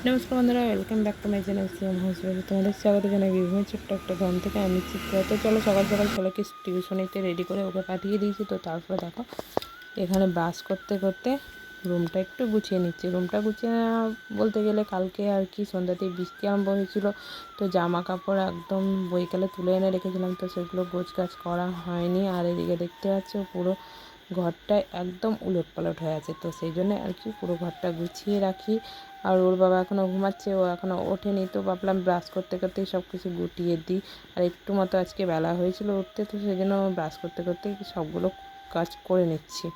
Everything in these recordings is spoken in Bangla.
নমস্কার বন্ধুরা, welcome back to my channel CM housewife. তোমাদের স্বাগত জানাই বীরভূমের ছোট্ট একটা গ্রাম থেকে। আমি চিত্রা। তো চলো সকাল সকাল ছেলেকে টিউশনিতে রেডি করে ওকে পাঠিয়ে দিয়েছি। তো তারপরে দেখো এখানে ব্রাশ করতে করতে রুমটা একটু গুছিয়ে নিচ্ছি। রুমটা গুছিয়ে নেওয়া বলতে গেলে কালকে আর কি সন্ধ্যাতেই বৃষ্টি আরম্ভ হয়েছিল, তো জামা কাপড় একদম বৈকালে তুলে এনে রেখেছিলাম, তো সেগুলো গোছগাছ করা হয়নি। আর এদিকে দেখতে পাচ্ছ পুরো ঘরটা একদম উলটপালট হয়ে আছে, তো সেই জন্য আর কি পুরো ঘরটা গুছিয়ে রাখি। আর ওর বাবা এখনও ঘুমাচ্ছে, ও এখনও ওঠেনি, তো ভাবলাম ব্রাশ করতে করতেই সব কিছু গুটিয়ে দিই। আর একটু মতো আজকে বেলা হয়েছিল উঠতে, তো সেই জন্য ব্রাশ করতে করতে সবগুলো কাজ করে নিচ্ছি।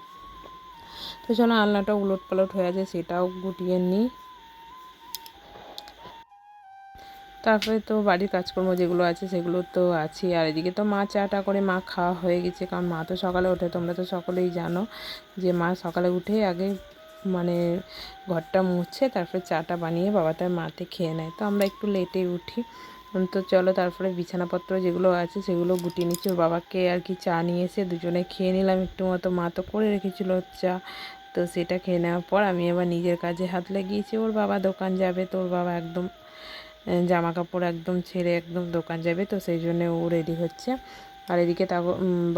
তো চলো আলনাটা উলটপালট হয়ে আছে, সেটাও গুটিয়ে নিই। তারপরে তো বাড়ির কাজকর্ম যেগুলো আছে সেগুলো তো আছে। আর এদিকে তো মা চাটা করে মা খাওয়া হয়ে গেছে, কারণ মা তো সকালে ওঠে। তোমরা তো সকলেই জানো যে মা সকালে উঠে আগে মানে ঘরটা মুছছে, তারপরে চাটা বানিয়ে বাবা তার মাতে খেয়ে নেয়। তো আমরা একটু লেটে উঠি। তো চলো তারপরে বিছানাপত্র যেগুলো আছে সেগুলো গুটিয়ে নিচ্ছি। ওর বাবাকে আর কি চা নিয়ে এসে দুজনে খেয়ে নিলাম একটু মতো। মা তো করে রেখেছিলো চা, তো সেটা খেয়ে নেওয়ার পর আমি এবার নিজের কাজে হাত লাগিয়েছি। ওর বাবা দোকান যাবে, তো ওর বাবা একদম জামা কাপড় একদম ছেড়ে একদম দোকান যাবে, তো সেই জন্য ও রেডি হচ্ছে। আর এদিকে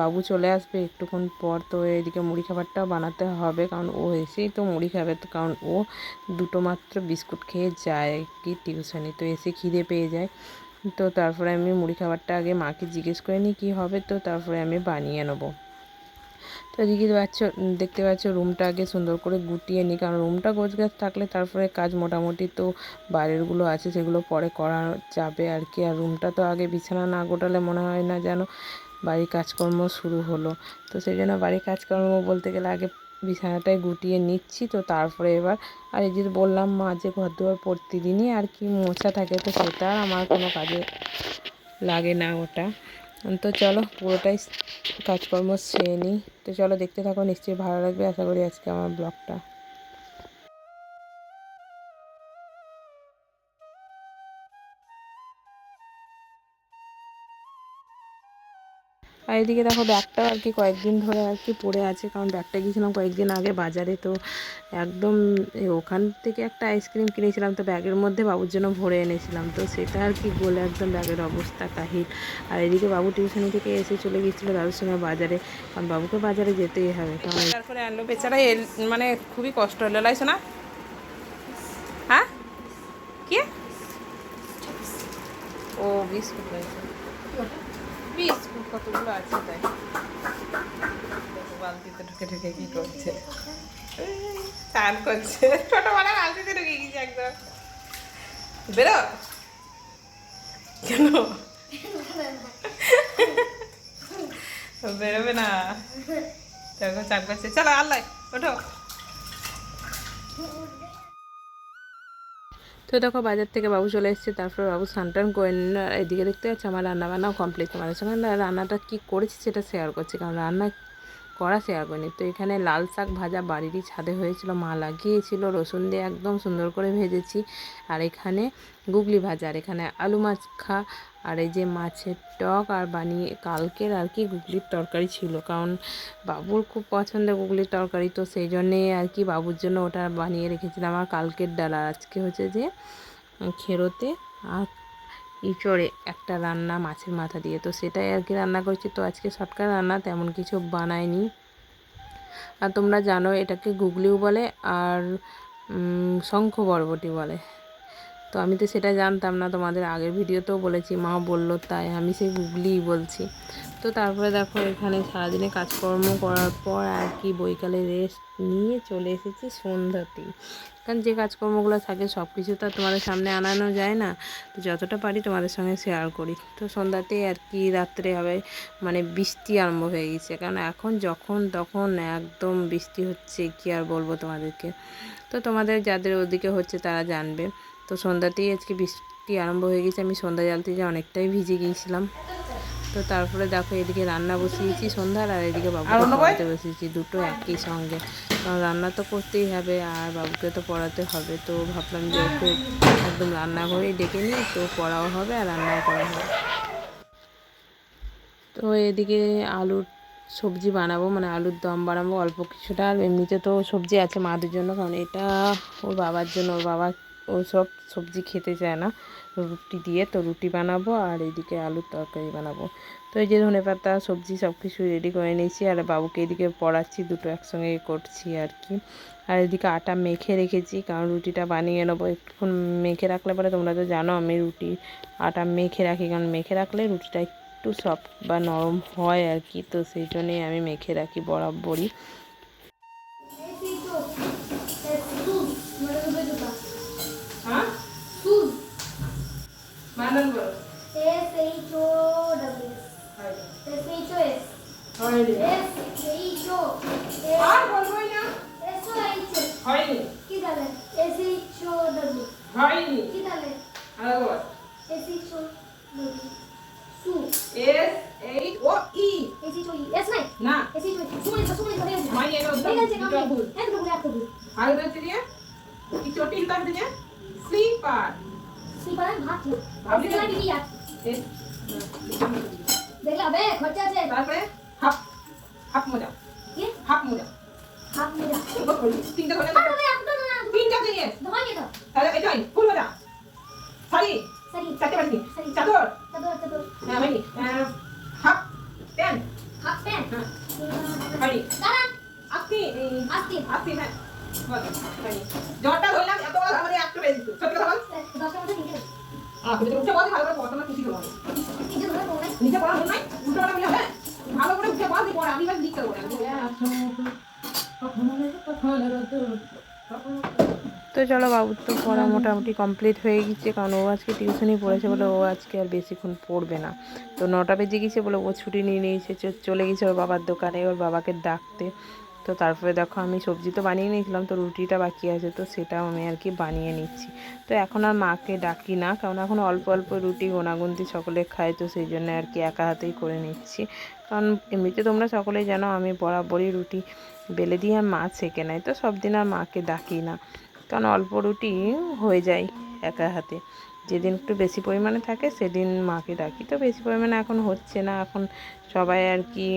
বাবু চলে আসবে একটুক্ষণ পর, তো এদিকে মুড়ি খাবারটাও বানাতে হবে, কারণ ও এসেই তো মুড়ি খাবে। তো কারণ ও দুটো মাত্র বিস্কুট খেয়ে যায় কি টিউশনি, তো এসে খিদে পেয়ে যায়। তো তারপরে আমি মুড়ি খাবারটা আগে মাকে জিজ্ঞেস করে নিই কী হবে, তো তারপরে আমি বানিয়ে নেবো। তো এদিকে দেখতে পাচ্ছ রুমটা আগে সুন্দর করে গুটিয়ে নিই, কারণ রুমটা গোছগাছ থাকলে তারপরে কাজ মোটামুটি তো বাইরেরগুলো আছে সেগুলো পরে করা যাবে আর কি। আর রুমটা তো আগে বিছানা না গোটালে মনে হয় না যেন বাড়ির কাজকর্ম শুরু হলো। তো সেই জন্য বাড়ির কাজকর্ম বলতে গেলে আগে বিছানাটাই গুটিয়ে নিচ্ছি। তো তারপরে এবার আর এই যে বললাম মা যে ঘর দুয়ার প্রতিদিনই আর কি মোছা থাকে, তো সেটা আমার কোনো কাজে লাগে না ওটা। তো চলো পুরোটাই কাজকর্ম সেরে নিই। তো চলো দেখতে থাকো, নিশ্চয়ই ভালো লাগবে আশা করি আজকে আমার ব্লগটা। আর এদিকে দেখো ব্যাগটাও আর কি কয়েকদিন ধরে আর কি পড়ে আছে, কারণ ব্যাগটা গিয়েছিলাম কয়েকদিন আগে বাজারে। তো একদম ওখান থেকে একটা আইসক্রিম কিনেছিলাম, তো ব্যাগের মধ্যে বাবুর জন্য ভরে এনেছিলাম, তো সেটা আর কি গলে একদম ব্যাগের অবস্থা কাহিল। আর এদিকে বাবু টিউশনি থেকে এসে চলে গিয়েছিলো দাদুর সঙ্গে বাজারে, কারণ বাবুকে বাজারে যেতেই হবে। কারণ তারপরে আনলো বেচারা, মানে খুবই কষ্ট হলো লাইছো না। হ্যাঁ কি ও বিস্কুট লাইছে, বিস্কুট কতগুলো আছে তাই। বালতিতে ঢুকে ঢুকে কি করছে, চান করছে। ছোটবেলায় বালতিতে ঢুকে গেছে একদম। বেরো কেন, বেরোবে না, দেখো চান করছে। চলো আল্লাহ ওঠো। তো দেখো বাজার থেকে বাবু চলে এসেছে, তারপর বাবু স্নান টান করে নিল। এদিকে দেখতে পাচ্ছি আমার রান্নাবান্নাও কমপ্লিট। তোমাদের সঙ্গে রান্নাটা কী করেছি সেটা শেয়ার করছি, কারণ রান্না করা শেয়ার করিনি। তো এখানে লাল শাক ভাজা বাড়িরই ছাদে হয়েছিল, মা লাগিয়েছিল, রসুন দিয়ে একদম সুন্দর করে ভেজেছি। আর এখানে গুগলি ভাজা, আর এখানে আলু মাখা, আর এই যে মাছের টক, আর বানিয়ে কালকের আর কি গুগলির তরকারি ছিল, কারণ বাবুর খুব পছন্দ গুগলির তরকারি, তো সেই জন্যে আর কি বাবুর জন্য ওটা বানিয়ে রেখেছিলাম। আর কালকের ডাল, আর আজকে হচ্ছে যে খেরোতে আর ইঁচড়ে একটা রান্না মাছের মাথা দিয়ে, তো সেটাই আর কি রান্না করছি। তো আজকে শর্টকাট রান্না, তেমন কিছু বানাইনি। আর তোমরা জানো এটাকে গুগলিও বলে আর শঙ্খ বরবটি বলে, তো আমি তো সেটা জানতাম না। তোমাদের আগের ভিডিওতেও বলেছি, মা বললো তাই আমি সেই গুগলিই বলছি। তো তারপরে দেখো এখানে সারাদিনে কাজকর্ম করার পর আর কি বৈকালে রেস্ট নিয়ে চলে এসেছি সন্ধ্যাতেই, কারণ যে কাজকর্মগুলো থাকে সব কিছু তো তোমাদের সামনে আনানো যায় না, তো যতটা পারি তোমাদের সঙ্গে শেয়ার করি। তো সন্ধ্যাতেই আর কি রাত্রে হবে মানে বৃষ্টি আরম্ভ হয়ে গেছে, কারণ এখন যখন তখন একদম বৃষ্টি হচ্ছে, কি আর বলবো তোমাদেরকে। তো তোমাদের যাদের ওদিকে হচ্ছে তারা জানবে। তো সন্ধ্যাতেই আজকে বৃষ্টি আরম্ভ হয়ে গেছে, আমি সন্ধ্যা জ্বালতে যে অনেকটাই ভিজে গিয়েছিলাম। তো তারপরে দেখো এদিকে রান্না বসিয়েছি সন্ধ্যার, আর এদিকে বাবুকে পড়াতে বসিয়েছি, দুটো একই সঙ্গে। কারণ রান্না তো করতেই হবে আর বাবুকে তো পড়াতে হবে। তো ভাবলাম যে ওকে একদম রান্নাঘরেই ডেকে নিই, তো পড়াও হবে আর রান্নাও করা হবে। তো এদিকে আলুর সবজি বানাবো, মানে আলুর দম বানাবো অল্প কিছুটা। আর এমনিতে তো সবজি আছে মাদের জন্য, কারণ এটা ওর বাবার জন্য। ওর বাবা ও সব সবজি খেতে চায় না রুটি দিয়ে, তো রুটি বানাবো আর এদিকে আলুর তরকারি বানাবো। তো এই যে ধনেপাতা সবজি সব কিছু রেডি করে নিয়েছি, আর বাবুকে এদিকে পড়াচ্ছি, দুটো একসঙ্গে করছি আর কি। আর এদিকে আটা মেখে রেখেছি, কারণ রুটিটা বানিয়ে নেবো। একটুক্ষণ মেখে রাখলে পরে, তোমরা তো জানো আমি রুটি আটা মেখে রাখি, কারণ মেখে রাখলে রুটিটা একটু সফট বা নরম হয় আর কি। তো সেই জন্যেই আমি মেখে রাখি বরাবরই। তো চলো, বাবুর তো পড়া মোটামুটি কমপ্লিট হয়ে গেছে, কারণ ও আজকে টিউশনই পড়েছে বলে ও আজকে আর বেশিক্ষণ পড়বে না। তো 9টা বেজে গেছে বলে ও ছুটি নিয়ে নিয়েছে, চলে গেছে ওর বাবার দোকানে ওর বাবাকে ডাকতে। তো তারপরে দেখো আমি সবজি তো বানিয়ে নিয়েছিলাম, তো রুটিটা বাকি আছে, তো সেটাও আমি আর কি বানিয়ে নিচ্ছি। তো এখন আর মাকে ডাকি না, কারণ এখন অল্প অল্প রুটি গোনাগুনতি সকলে খায়, তো সেই জন্য আর কি একা হাতেই করে নিচ্ছি। কারণ এমনিতে তোমরা সকলেই জানো আমি বরাবরই রুটি বেলে দিয়ে আর মা ছেঁকে নেয়, তো সব দিন আর মাকে ডাকি না, কারণ অল্প রুটি হয়ে যায় একা হাতে। যেদিন একটু বেশি পরিমাণে থাকে সেদিন মাকে ডাকি। তো বেশি পরিমাণে এখন হচ্ছে না, এখন সবাই আর কি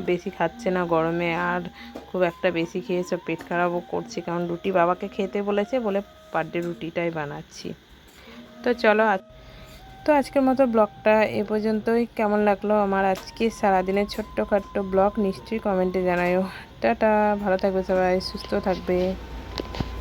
বেশি খাচ্ছে না গরমে, আর খুব একটা বেশি খেয়ে সব পেট খারাপও করছে, কারণ রুটি বাবাকে খেতে বলেছে বলে পার ডে রুটিটাই বানাচ্ছি। তো চলো, তো আজকের মতো ব্লগটা এ পর্যন্তই। কেমন লাগলো আমার আজকে সারাদিনের ছোট্টখাট্টো ব্লগ নিশ্চয়ই কমেন্টে জানাও। টাটা, ভালো থাকবে সবাই, সুস্থ থাকবে।